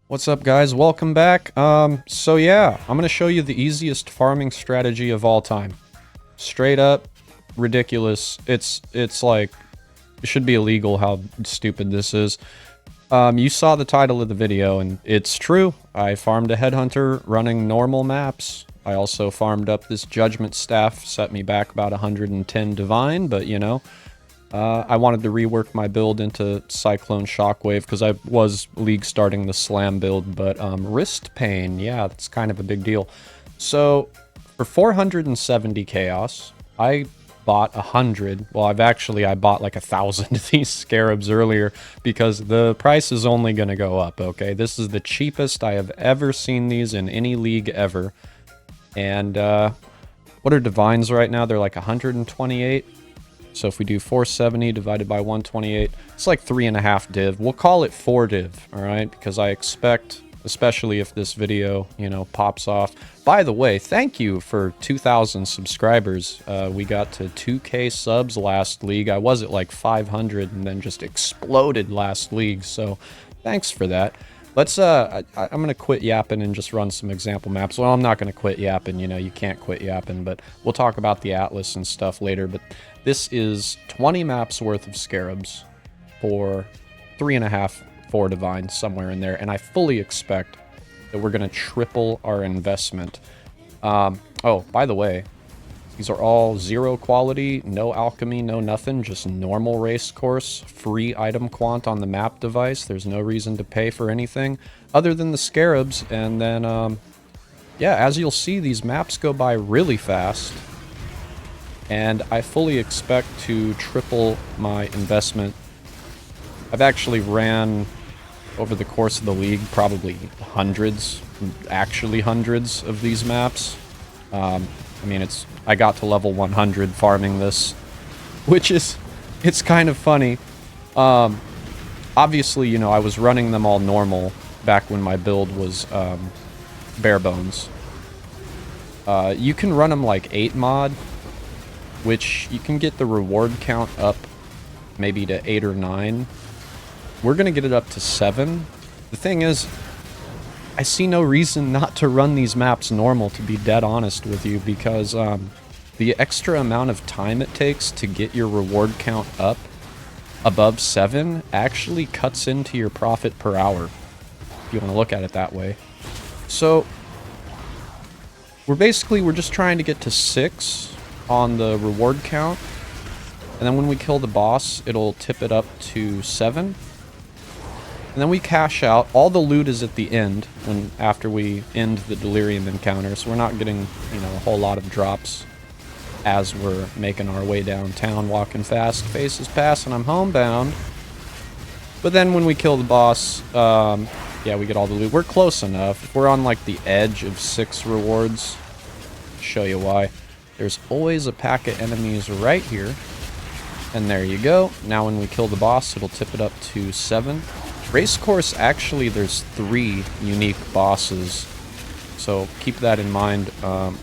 What's up, guys? Welcome back. So yeah, I'm gonna show you the easiest farming strategy of all time. Straight up ridiculous. It's like it should be illegal how stupid this is. You saw the title of the video, and it's true. I farmed a headhunter running normal maps. I also farmed up this judgment staff, set me back about 110 divine, but you know, I wanted to rework my build into Cyclone Shockwave because I was league starting the Slam build, but wrist pain, yeah, that's kind of a big deal. So for 470 chaos, I bought 100. Well, I bought like 1,000 of these Scarabs earlier because the price is only going to go up, okay? This is the cheapest I have ever seen these in any league ever. And what are divines right now? They're like 128. So if we do 470 divided by 128, it's like 3.5 div. We'll call it 4 div, all right? Because I expect, especially if this video, you know, pops off. By the way, thank you for 2,000 subscribers. We got to 2K subs last league. I was at like 500 and then just exploded last league. So thanks for that. Let's, I'm going to quit yapping and just run some example maps. Well, I'm not going to quit yapping, you know, you can't quit yapping, but we'll talk about the Atlas and stuff later. But this is 20 maps worth of Scarabs for 3.5, 4 divine, somewhere in there. And I fully expect that we're going to triple our investment. Oh, by the way, these are all 0 quality, no alchemy, no nothing, just normal race course, free item quant on the map device. There's no reason to pay for anything other than the Scarabs. And then, yeah, as you'll see, these maps go by really fast. And I fully expect to triple my investment. I've actually ran, over the course of the league, probably hundreds of these maps. I mean, I got to level 100 farming this, which is, it's kind of funny. Obviously, you know, I was running them all normal back when my build was bare bones. You can run them like 8 mod, which you can get the reward count up maybe to 8 or 9. We're going to get it up to 7. The thing is, I see no reason not to run these maps normal, to be dead honest with you, because the extra amount of time it takes to get your reward count up above 7 actually cuts into your profit per hour, if you want to look at it that way. So we're just trying to get to 6 on the reward count, and then when we kill the boss, it'll tip it up to 7. And then we cash out. All the loot is at the end, after we end the Delirium encounter, so we're not getting, you know, a whole lot of drops as we're making our way downtown, walking fast, faces pass, and I'm homebound. But then when we kill the boss, yeah, we get all the loot. We're close enough. We're on like the edge of 6 rewards. I'll show you why. There's always a pack of enemies right here. And there you go. Now when we kill the boss, it'll tip it up to 7. Race course, actually, there's 3 unique bosses. So keep that in mind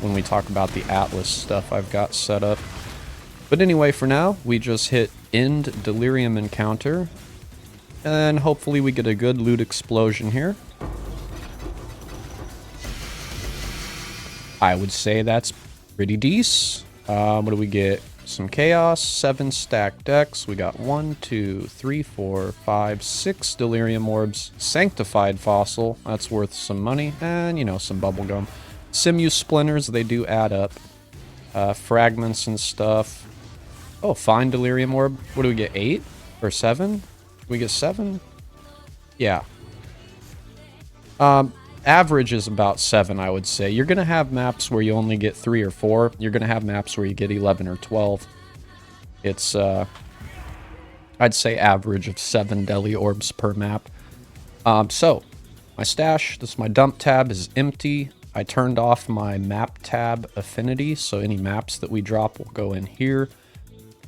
when we talk about the Atlas stuff I've got set up. But anyway, for now, we just hit end Delirium encounter. And hopefully we get a good loot explosion here. I would say that's pretty decent. What do we get? Some chaos, 7 stacked decks. We got 1, 2, 3, 4, 5, 6 Delirium orbs. Sanctified fossil, that's worth some money. And, you know, some bubblegum. Simu splinters, they do add up. Fragments and stuff. Oh, fine Delirium orb. What do we get, 8? Or 7? We get 7? Yeah. Average is about 7, I would say. You're going to have maps where you only get 3 or 4. You're going to have maps where you get 11 or 12. It's, I'd say average of 7 DELI orbs per map. So, my stash, this is my dump tab, is empty. I turned off my map tab affinity, so any maps that we drop will go in here.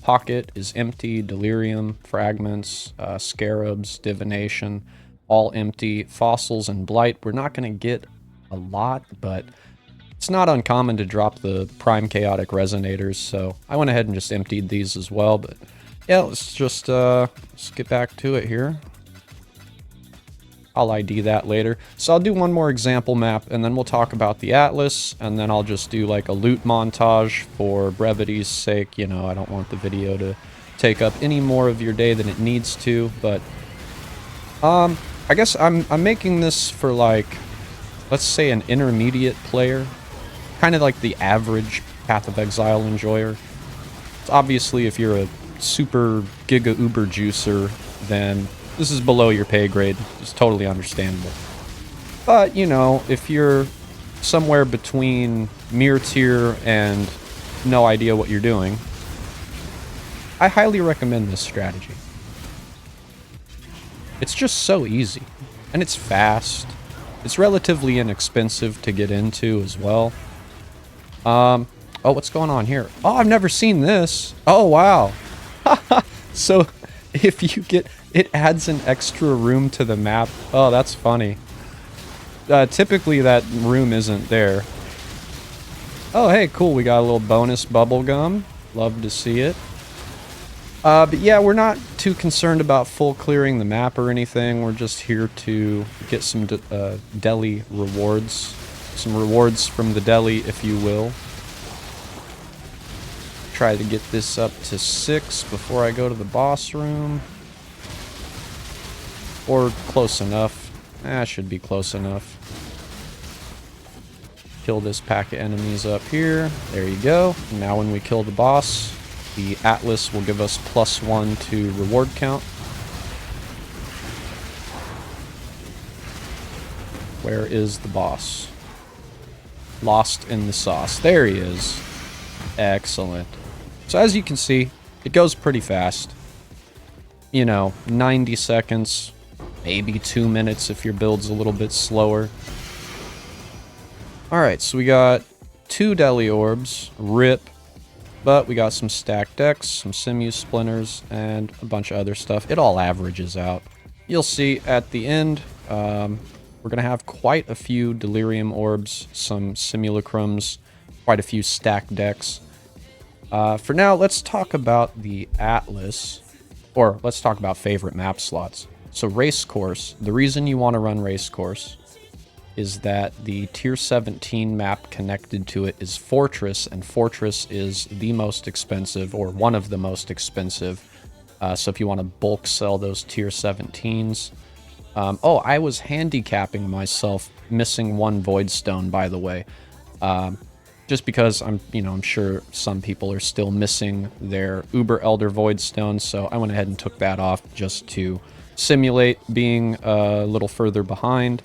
Pocket is empty, Delirium, Fragments, Scarabs, Divination, all empty. Fossils and Blight, we're not going to get a lot, but it's not uncommon to drop the Prime Chaotic Resonators, so I went ahead and just emptied these as well. But yeah, let's just let's get back to it here. I'll ID that later. So I'll do one more example map, and then we'll talk about the Atlas, and then I'll just do like a loot montage for brevity's sake. You know, I don't want the video to take up any more of your day than it needs to, but I guess I'm making this for, like, let's say an intermediate player, kind of like the average Path of Exile enjoyer. It's obviously, if you're a super giga uber juicer, then this is below your pay grade. It's totally understandable. But, you know, if you're somewhere between mere tier and no idea what you're doing, I highly recommend this strategy. It's just so easy, and it's fast. It's relatively inexpensive to get into as well. Oh, what's going on here? Oh, I've never seen this. Oh, wow. So, if you get... It adds an extra room to the map. Oh, that's funny. Typically, that room isn't there. Oh, hey, cool. We got a little bonus bubble gum. Love to see it. But yeah, we're not too concerned about full clearing the map or anything. We're just here to get some DELI rewards. Some rewards from the DELI, if you will. Try to get this up to 6 before I go to the boss room. Or close enough. Should be close enough. Kill this pack of enemies up here. There you go. Now when we kill the boss, the Atlas will give us +1 to reward count. Where is the boss? Lost in the sauce. There he is. Excellent. So as you can see, it goes pretty fast. You know, 90 seconds, maybe 2 minutes if your build's a little bit slower. Alright, so we got 2 DELI orbs, RIP, but we got some stacked decks, some simu splinters, and a bunch of other stuff. It all averages out. You'll see at the end, we're going to have quite a few Delirium orbs, some simulacrums, quite a few stacked decks. For now, let's talk about the Atlas, or let's talk about favorite map slots. So Race Course, the reason you want to run Race Course is that the tier 17 map connected to it is Fortress, and Fortress is the most expensive, or one of the most expensive. So if you want to bulk sell those tier 17s. Oh, I was handicapping myself, missing 1 Void Stone, by the way. Just because I'm sure some people are still missing their Uber Elder Void Stone, so I went ahead and took that off just to simulate being a little further behind.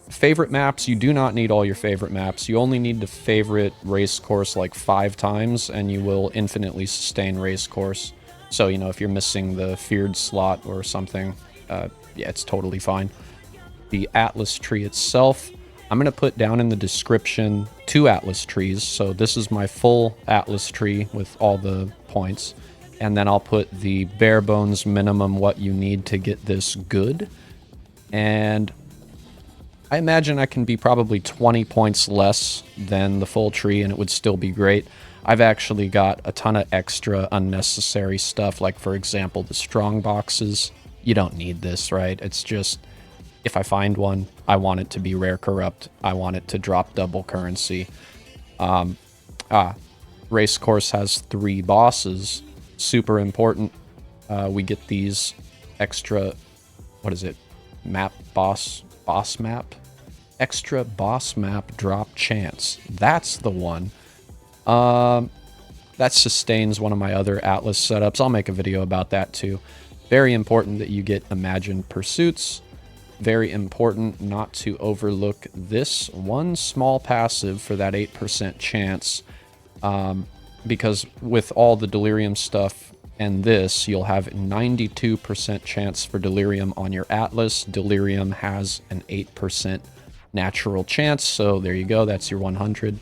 Favorite maps, you do not need all your favorite maps. You only need to favorite Race Course like 5 times, and you will infinitely sustain Race Course. So, you know, if you're missing the Feared slot or something, yeah, it's totally fine. The Atlas tree itself, I'm going to put down in the description 2 Atlas trees. So this is my full Atlas tree with all the points. And then I'll put the bare bones minimum what you need to get this good. And I imagine I can be probably 20 points less than the full tree and it would still be great. I've actually got a ton of extra unnecessary stuff, like for example the strong boxes. You don't need this, right? It's just, if I find one, I want it to be rare corrupt. I want it to drop double currency. Race Course has 3 bosses. Super important. We get these extra, what is it? Boss map? Extra boss map drop chance. That's the one. That sustains one of my other Atlas setups. I'll make a video about that too. Very important that you get Imagined Pursuits. Very important not to overlook this one small passive for that 8% chance. Because with all the Delirium stuff and this, you'll have a 92% chance for Delirium on your Atlas. Delirium has an 8% natural chance, so there you go, that's your 100.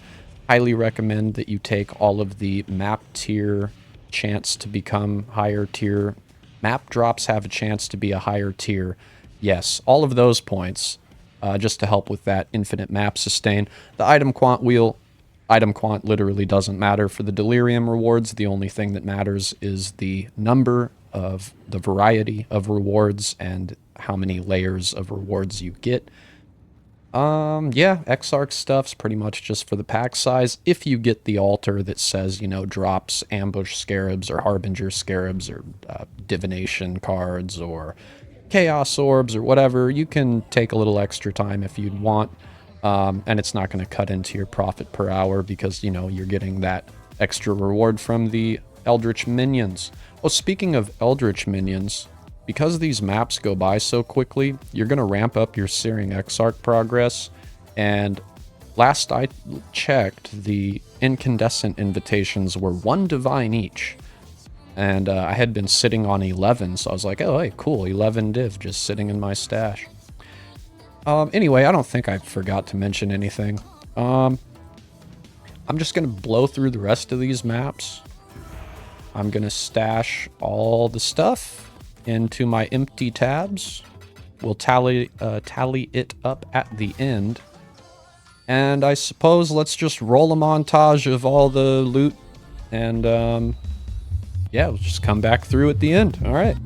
Highly recommend that you take all of the map tier chance to become higher tier. Map drops have a chance to be a higher tier. Yes, all of those points, just to help with that infinite map sustain. The item quant wheel, item quant literally doesn't matter for the Delirium rewards. The only thing that matters is the number of the variety of rewards and how many layers of rewards you get. Yeah, Exarch stuff's pretty much just for the pack size. If you get the altar that says, you know, drops ambush scarabs or harbinger scarabs or divination cards or chaos orbs or whatever, you can take a little extra time if you'd want. And it's not going to cut into your profit per hour because, you know, you're getting that extra reward from the Eldritch minions. Oh, speaking of Eldritch minions, because these maps go by so quickly, you're going to ramp up your Searing Exarch progress. And last I checked, the incandescent invitations were 1 divine each. And I had been sitting on 11, so I was like, oh, hey, cool, 11 div just sitting in my stash. Anyway, I don't think I forgot to mention anything. I'm just going to blow through the rest of these maps. I'm going to stash all the stuff into my empty tabs. We'll tally it up at the end. And I suppose let's just roll a montage of all the loot. And, yeah, we'll just come back through at the end. All right.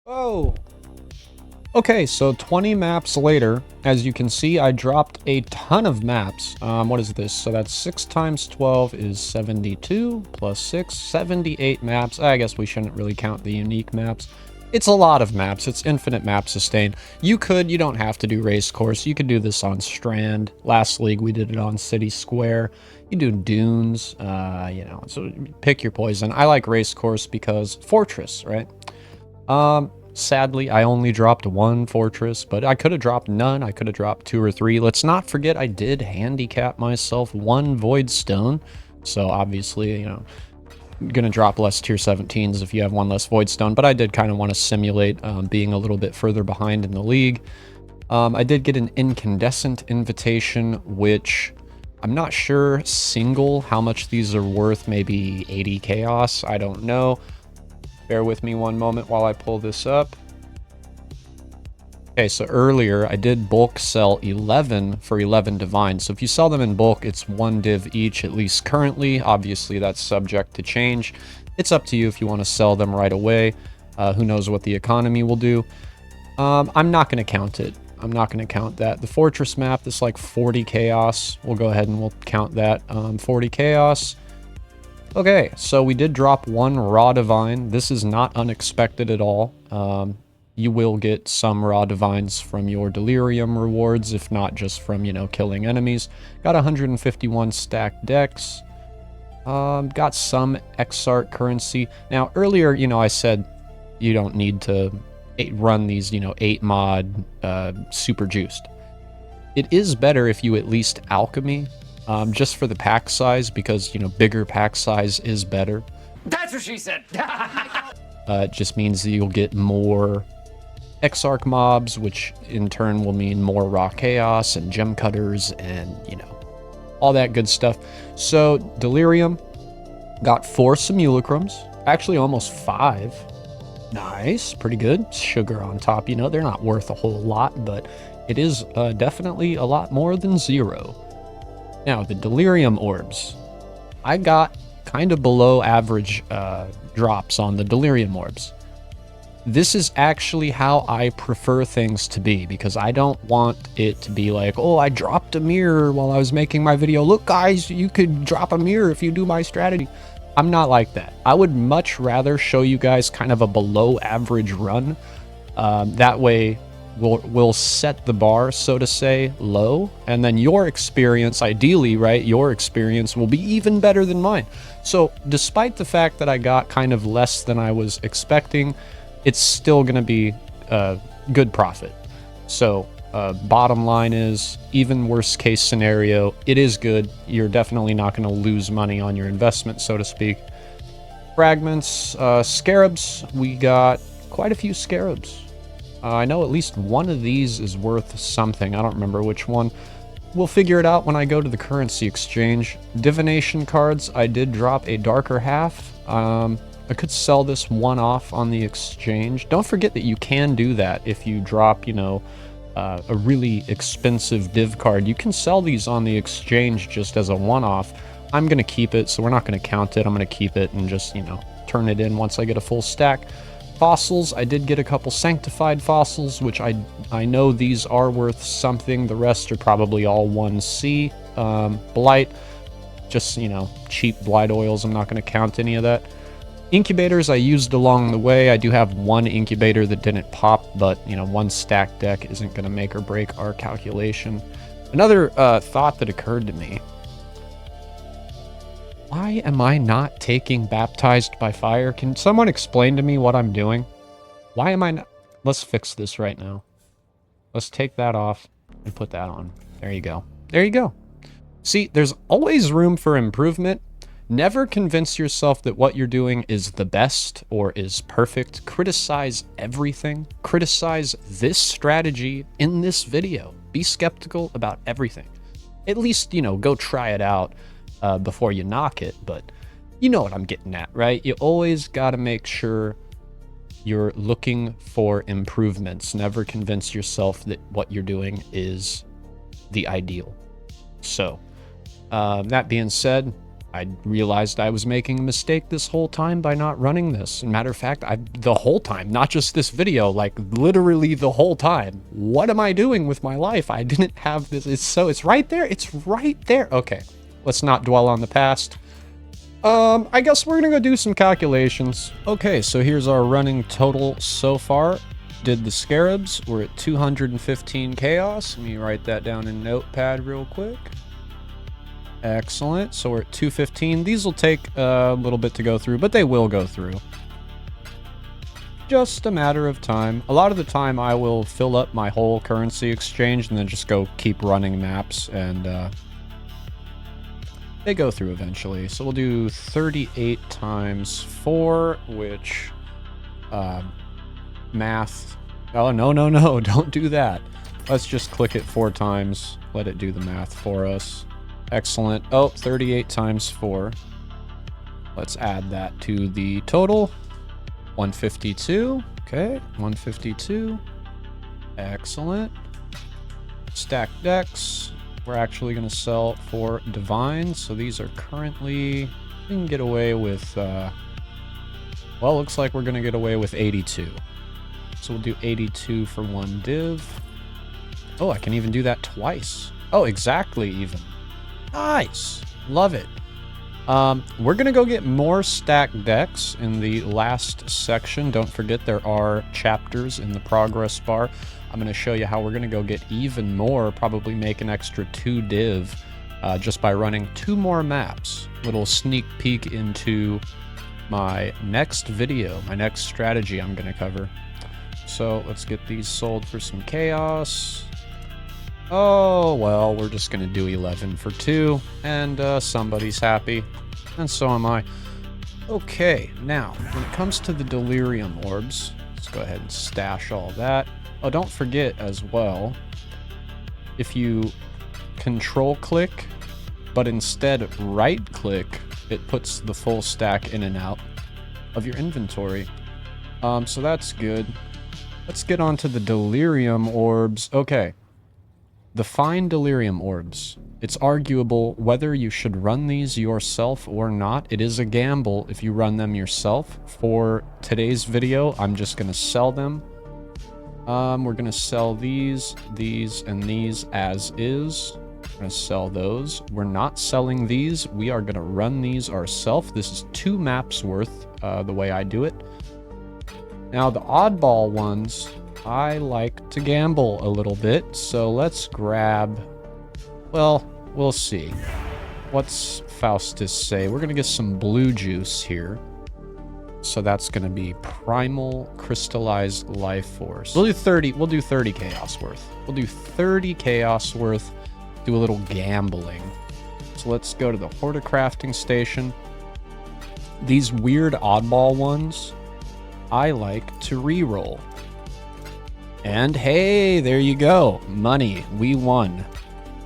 Oh. Okay, so 20 maps later, as you can see, I dropped a ton of maps. What is this? So that's 6 times 12 is 72, plus 6, 78 maps. I guess we shouldn't really count the unique maps. It's a lot of maps. It's infinite map sustain. You don't have to do race course. You could do this on Strand. Last league, we did it on City Square. You do dunes, you know, so pick your poison. I like race course because Fortress, right? Sadly, I only dropped 1 fortress, but I could have dropped none. I could have dropped 2 or 3. Let's not forget I did handicap myself 1 void stone. So obviously, you know, gonna drop less tier 17s if you have 1 less void stone, but I did kind of want to simulate being a little bit further behind in the league. I did get an incandescent invitation, which I'm not sure single how much these are worth, maybe 80 chaos, I don't know. Bear with me one moment while I pull this up. Okay, so earlier I did bulk sell 11 for 11 divine. So if you sell them in bulk, it's 1 div each, at least currently. Obviously, that's subject to change. It's up to you if you want to sell them right away. Who knows what the economy will do. I'm not going to count it. I'm not going to count that. The fortress map, this like 40 chaos. We'll go ahead and we'll count that. 40 chaos. Okay, so we did drop 1 raw divine. This is not unexpected at all. You will get some raw divines from your delirium rewards, if not just from, you know, killing enemies. Got 151 stacked decks. Got some Exarch currency. Now, earlier, you know, I said you don't need to run these, you know, 8 mod super juiced. It is better if you at least alchemy. Just for the pack size, because, you know, bigger pack size is better. That's what she said! It just means that you'll get more Exarch mobs, which in turn will mean more raw chaos and gem cutters and, you know, all that good stuff. So, Delirium, Got 4 simulacrums. Actually, almost 5. Nice, pretty good. Sugar on top, you know, they're not worth a whole lot, but it is definitely a lot more than 0. Now, the Delirium orbs. I got kind of below average drops on the Delirium orbs. This is actually how I prefer things to be, because I don't want it to be like, oh, I dropped a mirror while I was making my video. Look, guys, you could drop a mirror if you do my strategy. I'm not like that. I would much rather show you guys kind of a below average run. That way we'll set the bar, so to say, low, and then your experience, ideally, right, your experience will be even better than mine. So despite the fact that I got kind of less than I was expecting, it's still going to be a good profit. So bottom line is, even worst case scenario, it is good. You're definitely not going to lose money on your investment, so to speak. Fragments, Scarabs, we got quite a few Scarabs. I know at least one of these is worth something. I don't remember which one. We'll figure it out when I go to the currency exchange. Divination cards, I did drop a darker half. I could sell this one off on the exchange. Don't forget that you can do that if you drop, you know, a really expensive div card. You can sell these on the exchange just as a one-off. I'm going to keep it, so we're not going to count it. I'm going to keep it and just, you know, turn it in once I get a full stack. Fossils, I did get a couple sanctified fossils, which I know these are worth something. The rest are probably all 1C. Blight, just, you know, cheap blight oils. I'm not going to count any of that. Incubators I used along the way. I do have one incubator that didn't pop, but, you know, one stack deck isn't going to make or break our calculation. Another thought that occurred to me. Why am I not taking Baptized by Fire? Can someone explain to me what I'm doing? Why am I not? Let's fix this right now. Let's take that off and put that on. There you go. There you go. See, there's always room for improvement. Never convince yourself that what you're doing is the best or is perfect. Criticize everything. Criticize this strategy in this video. Be skeptical about everything. At least, you know, go try it out before you knock it, but you know what I'm getting at, right? You always got to make sure you're looking for improvements. Never convince yourself that what you're doing is the ideal. So, that being said, I realized I was making a mistake this whole time by not running this. Matter of fact, the whole time, not just this video, like literally the whole time. What am I doing with my life? I didn't have this. It's right there. It's right there. Okay, let's not dwell on the past. I guess we're gonna go do some calculations. Okay, so here's our running total so far. Did the Scarabs. We're at 215 chaos. Let me write that down in Notepad real quick. Excellent. So we're at 215. These will take a little bit to go through, but they will go through. Just a matter of time. A lot of the time I will fill up my whole currency exchange and then just go keep running maps, and they go through eventually. So we'll do 38 times 4, which math. Oh, no, don't do that. Let's just click it 4 times. Let it do the math for us. Excellent. Oh, 38 times 4. Let's add that to the total. 152. Okay, 152. Excellent. Stack decks. We're actually going to sell for divines. So these are currently... We can get away with... well, looks like we're going to get away with 82. So we'll do 82 for 1 div. Oh, I can even do that twice. Oh, exactly even. Nice. Love it. We're going to go get more stacked decks in the last section. Don't forget there are chapters in the progress bar. I'm going to show you how we're going to go get even more, probably make an extra 2 div just by running 2 more maps. Little sneak peek into my next video, my next strategy I'm going to cover. So let's get these sold for some chaos. Oh, well, we're just going to do 11 for 2, and somebody's happy, and so am I. Okay, now, when it comes to the Delirium orbs, let's go ahead and stash all that. Oh, don't forget as well, if you control-click, but instead right-click it puts the full stack in and out of your inventory. So that's good. Let's get on to the Delirium orbs. Okay. The fine Delirium orbs. It's arguable whether you should run these yourself or not. It is a gamble if you run them yourself. For today's video, I'm just going to sell them. We're going to sell these, and these as is. We're going to sell those. We're not selling these. We are going to run these ourselves. This is 2 maps worth, the way I do it. Now, the oddball ones, I like to gamble a little bit, so let's grab... Well, we'll see. What's Faustus say? We're going to get some blue juice here. So that's going to be Primal Crystallized Life Force. We'll do 30 Chaos worth. We'll do 30 Chaos worth. Do a little gambling. So let's go to the Horticrafting Station. These weird oddball ones, I like to reroll. And hey, there you go. Money. We won.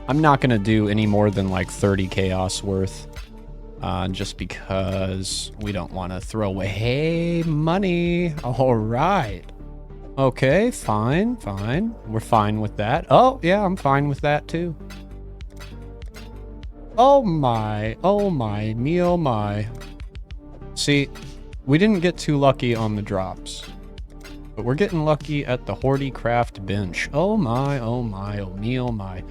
I'm not going to do any more than like 30 Chaos worth. Just because we don't want to throw away. Hey, money. All right. Okay, fine. We're fine with that. Oh, yeah, I'm fine with that too. Oh my, me oh my. See, we didn't get too lucky on the drops. But we're getting lucky at the Horticraft bench. Oh my, oh me oh my.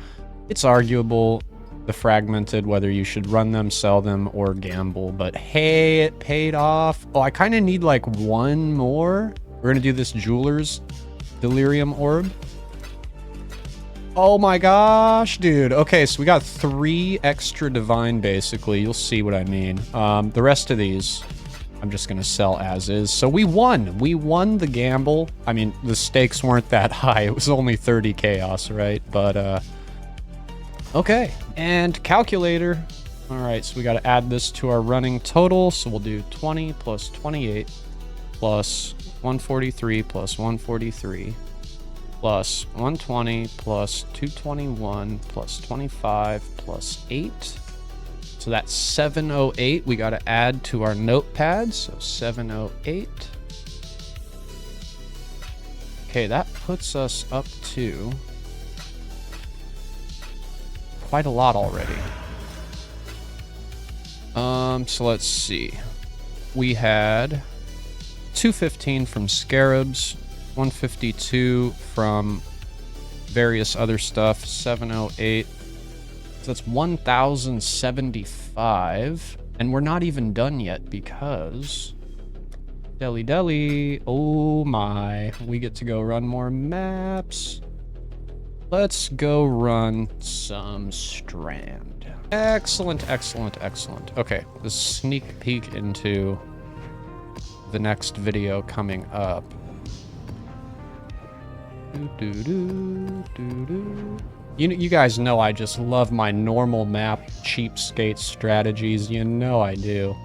It's arguable, the fragmented, whether you should run them, sell them, or gamble. But hey, it paid off. Oh, I kind of need like one more. We're going to do this Jeweler's Delirium Orb. Oh my gosh, dude. Okay, so we got 3 extra divine, basically. You'll see what I mean. The rest of these, I'm just going to sell as is. So we won. We won the gamble. I mean, the stakes weren't that high. It was only 30 chaos, right? But, okay. And calculator. All right, so we got to add this to our running total. So we'll do 20 plus 28 plus 143 plus 143 plus 120 plus 221 plus 25 plus 8. So that's 708. We got to add to our notepad. So 708. Okay, that puts us up to quite a lot already. So let's see. We had 215 from Scarabs, 152 from various other stuff, 708. So that's 1,075. And we're not even done yet because... DELI. Oh my. We get to go run more maps. Let's go run some Strand. Excellent. Okay, this sneak peek into the next video coming up. You guys know I just love my normal map cheapskate strategies. You know I do.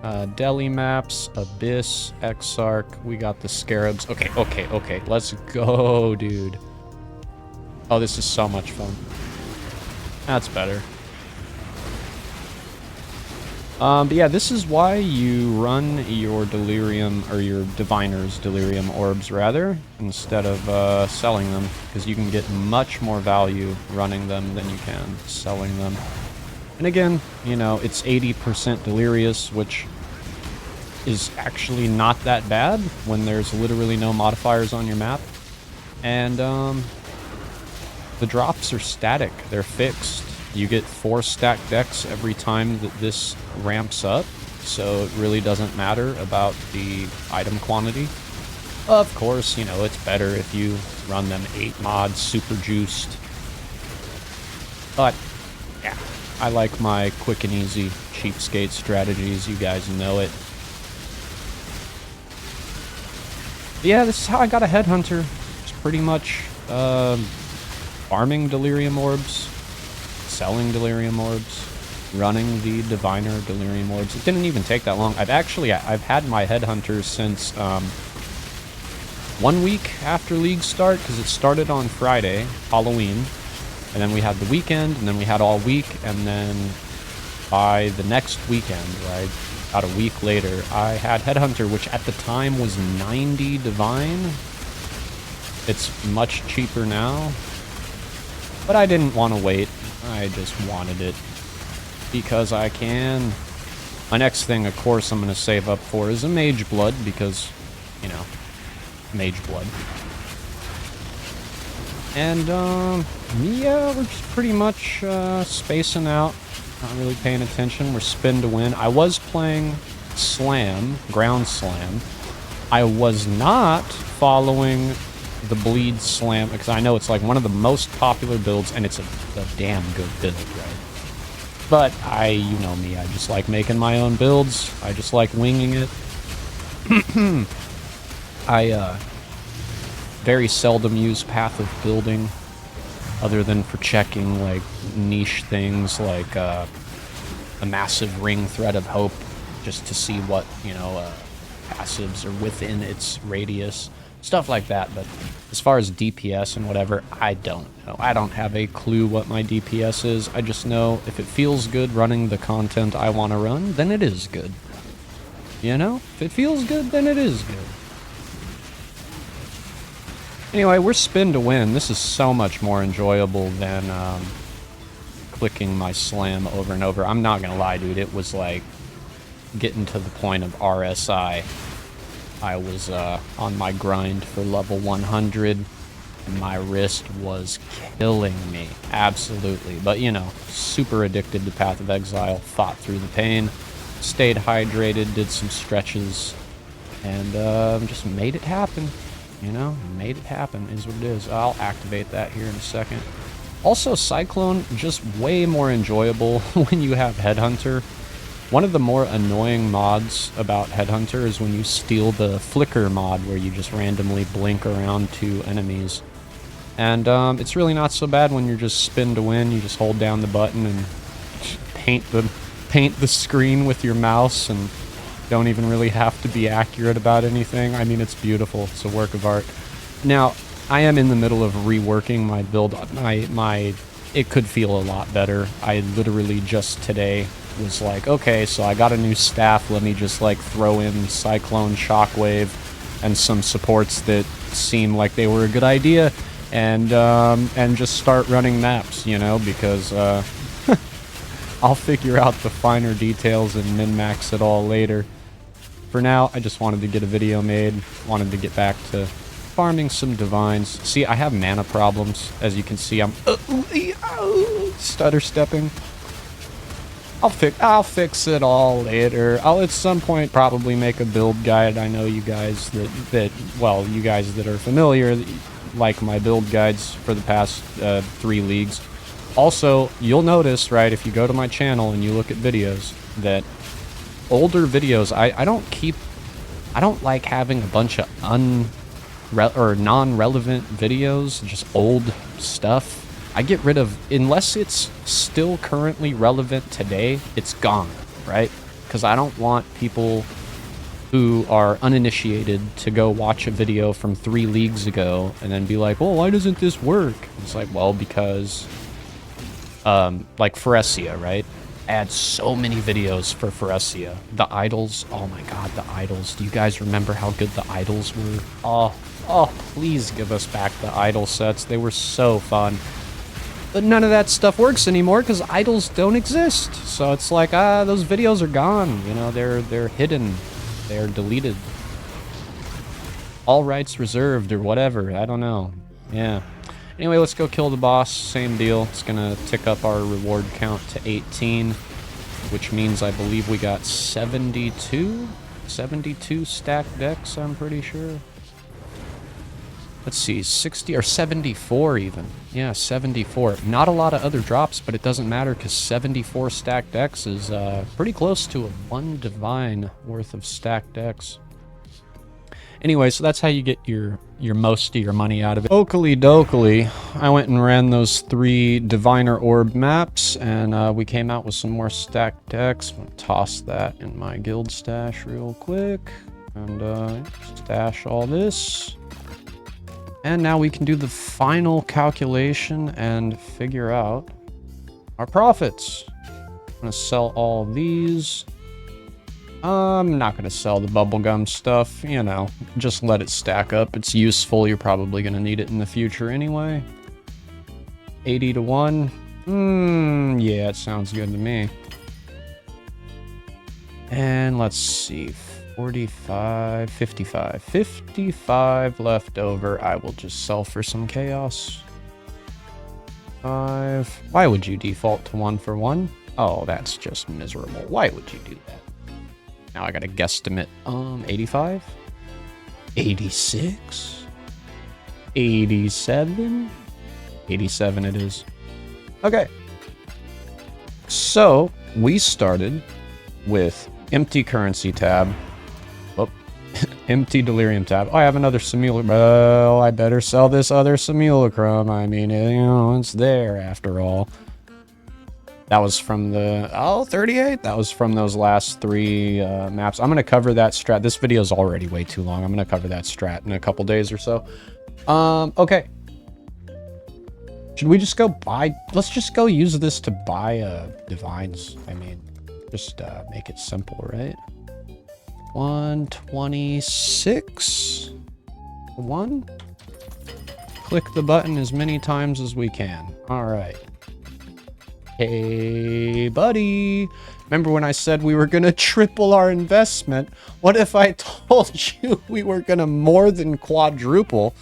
DELI maps, Abyss, Exarch. We got the Scarabs. Okay. Let's go, dude. Oh, this is so much fun. That's better. But yeah, this is why you run your Delirium, or your Diviner's Delirium orbs, rather, instead of selling them, because you can get much more value running them than you can selling them. And again, you know, it's 80% Delirious, which is actually not that bad when there's literally no modifiers on your map. And, the drops are static. They're fixed. You get 4 stacked decks every time that this ramps up, so it really doesn't matter about the item quantity. Of course, you know, it's better if you run them 8 mods, super juiced. But, yeah, I like my quick and easy cheapskate strategies. You guys know it. But yeah, this is how I got a Headhunter. It's pretty much, farming Delirium orbs, selling Delirium orbs, running the Diviner Delirium orbs. It didn't even take that long. I've had my Headhunters since 1 week after League start, because it started on Friday, Halloween, and then we had the weekend, and then we had all week, and then by the next weekend, right, about a week later, I had Headhunter, which at the time was 90 divine. It's much cheaper now, but I didn't want to wait. I just wanted it because I can. My next thing, of course, I'm going to save up for is a Mage Blood because, you know, Mage Blood. And, yeah, we're just pretty much spacing out, not really paying attention. We're spin to win. I was playing Slam, Ground Slam. I was not following the Bleed Slam, because I know it's like one of the most popular builds, and it's a damn good build, right? But you know me, I just like making my own builds. I just like winging it. I very seldom use Path of Building, other than for checking like niche things like a massive ring Thread of Hope, just to see what, you know, passives are within its radius. Stuff like that, but as far as DPS and whatever, I don't know. I don't have a clue what my DPS is. I just know if it feels good running the content I want to run, then it is good. You know? If it feels good, then it is good. Anyway, we're spin to win. This is so much more enjoyable than clicking my slam over and over. I'm not gonna lie, dude. It was like getting to the point of RSI. I was on my grind for level 100, and my wrist was killing me, absolutely. But, you know, super addicted to Path of Exile, fought through the pain, stayed hydrated, did some stretches, and just made it happen, you know? Made it happen is what it is. I'll activate that here in a second. Also, Cyclone, just way more enjoyable when you have Headhunter. One of the more annoying mods about Headhunter is when you steal the flicker mod, where you just randomly blink around to enemies. And it's really not so bad when you're just spin to win. You just hold down the button and paint the screen with your mouse, and don't even really have to be accurate about anything. I mean, it's beautiful. It's a work of art. Now, I am in the middle of reworking my build. It could feel a lot better. I literally just today was like, okay, so I got a new staff, let me just like throw in Cyclone, Shockwave, and some supports that seem like they were a good idea, and just start running maps, you know, because I'll figure out the finer details and min-max it all later. For now, I just wanted to get a video made, wanted to get back to farming some divines. See, I have mana problems, as you can see. I'm stutter stepping. I'll fix it all later. I'll at some point probably make a build guide. I know you guys well, you guys that are familiar like my build guides for the past 3 leagues. Also, you'll notice, right, if you go to my channel and you look at videos, that older videos, I don't like having a bunch of non-relevant videos, just old stuff. I get rid of, unless it's still currently relevant today, it's gone, right? Because I don't want people who are uninitiated to go watch a video from 3 leagues ago and then be like, well, why doesn't this work? It's like, well, because, like Pharesia, right? I had so many videos for Pharesia. The idols, oh my god, the idols. Do you guys remember how good the idols were? Oh, please give us back the idol sets. They were so fun. But none of that stuff works anymore because idols don't exist. So it's like, those videos are gone. You know, they're hidden. They're deleted. All rights reserved or whatever. I don't know. Yeah. Anyway, let's go kill the boss. Same deal. It's gonna tick up our reward count to 18, which means I believe we got 72 stacked decks, I'm pretty sure. Let's see, 60 or 74 even. Yeah, 74. Not a lot of other drops, but it doesn't matter because 74 stacked decks is pretty close to a 1 divine worth of stacked decks. Anyway, so that's how you get your most of your money out of it. Oakley dokley, I went and ran those 3 diviner orb maps, and we came out with some more stacked decks. I'm gonna toss that in my guild stash real quick, and stash all this. And now we can do the final calculation and figure out our profits. I'm gonna sell all these. I'm not gonna sell the bubblegum stuff, you know, just let it stack up. It's useful, you're probably gonna need it in the future anyway. 80 to 1. Yeah, it sounds good to me. And let's see, 45, 55. 55 left over. I will just sell for some chaos. 5. Why would you default to 1 for 1? Oh, that's just miserable. Why would you do that? Now I gotta guesstimate. 85? 86? 87? 87 it is. Okay. So, we started with empty currency tab. Whoop. Empty delirium tab. Oh, I have another simulacrum. Oh, I better sell this other simulacrum. I mean, you know, it's there after all. That was from the, 38? That was from those last 3 maps. I'm going to cover that strat. This video is already way too long. I'm going to cover that strat in a couple days or so. Okay. Should we just go buy, let's just go use this to buy divines. I mean, just make it simple, right? 126. 1. Click the button as many times as we can. All right. Hey, buddy. Remember when I said we were going to triple our investment? What if I told you we were going to more than quadruple?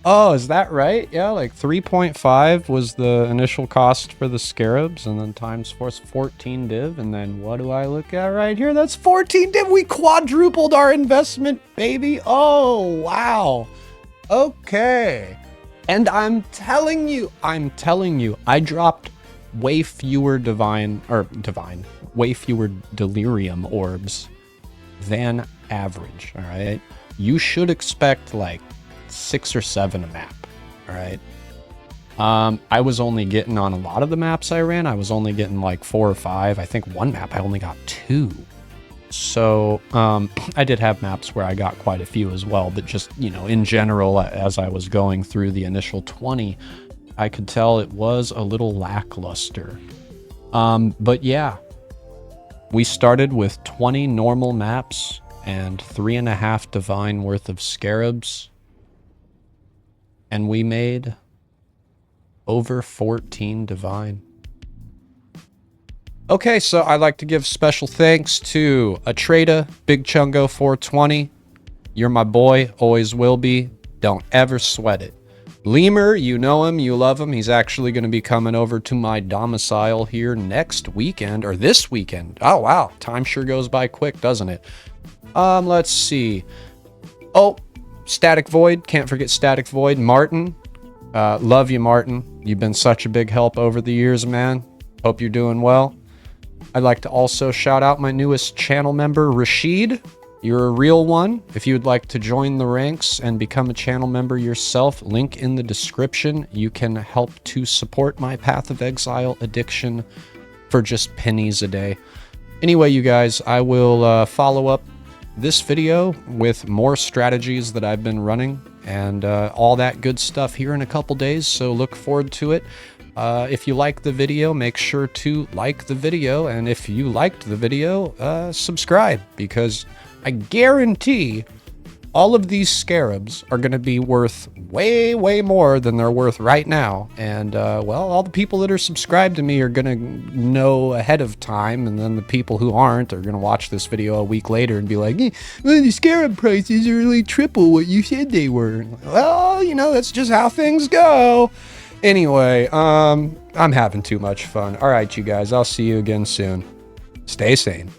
Oh, is that right? Yeah, like 3.5 was the initial cost for the Scarabs, and then times 14 div, and then what do I look at right here? That's 14 div. We quadrupled our investment, baby. Oh, wow. Okay. And I'm telling you, I dropped way fewer way fewer delirium orbs than average, all right? You should expect like 6 or 7 a map, all right? I was only getting on a lot of the maps I ran, I was only getting like 4 or 5. I think one map I only got 2. So I did have maps where I got quite a few as well, but just, you know, in general, as I was going through the initial 20, I could tell it was a little lackluster. But yeah, we started with 20 normal maps and 3.5 divine worth of Scarabs. And we made over 14 divine. Okay, so I'd like to give special thanks to Atrada, Big Chungo 420. You're my boy, always will be. Don't ever sweat it. Lemur, you know him, you love him. He's actually going to be coming over to my domicile here next weekend, or this weekend. Oh, wow. Time sure goes by quick, doesn't it? Let's see. Oh, Static Void. Can't forget Static Void. Martin. Love you, Martin. You've been such a big help over the years, man. Hope you're doing well. I'd like to also shout out my newest channel member, Rashid. You're a real one. If you'd like to join the ranks and become a channel member yourself, link in the description. You can help to support my Path of Exile addiction for just pennies a day. Anyway, you guys, I will follow up this video with more strategies that I've been running and all that good stuff here in a couple days, so look forward to it. If you like the video, make sure to like the video, and if you liked the video, subscribe, because I guarantee all of these Scarabs are going to be worth way, way more than they're worth right now. And, well, all the people that are subscribed to me are going to know ahead of time, and then the people who aren't are going to watch this video a week later and be like, well, the Scarab prices are really triple what you said they were. Well, you know, that's just how things go. Anyway, I'm having too much fun. All right, you guys, I'll see you again soon. Stay sane.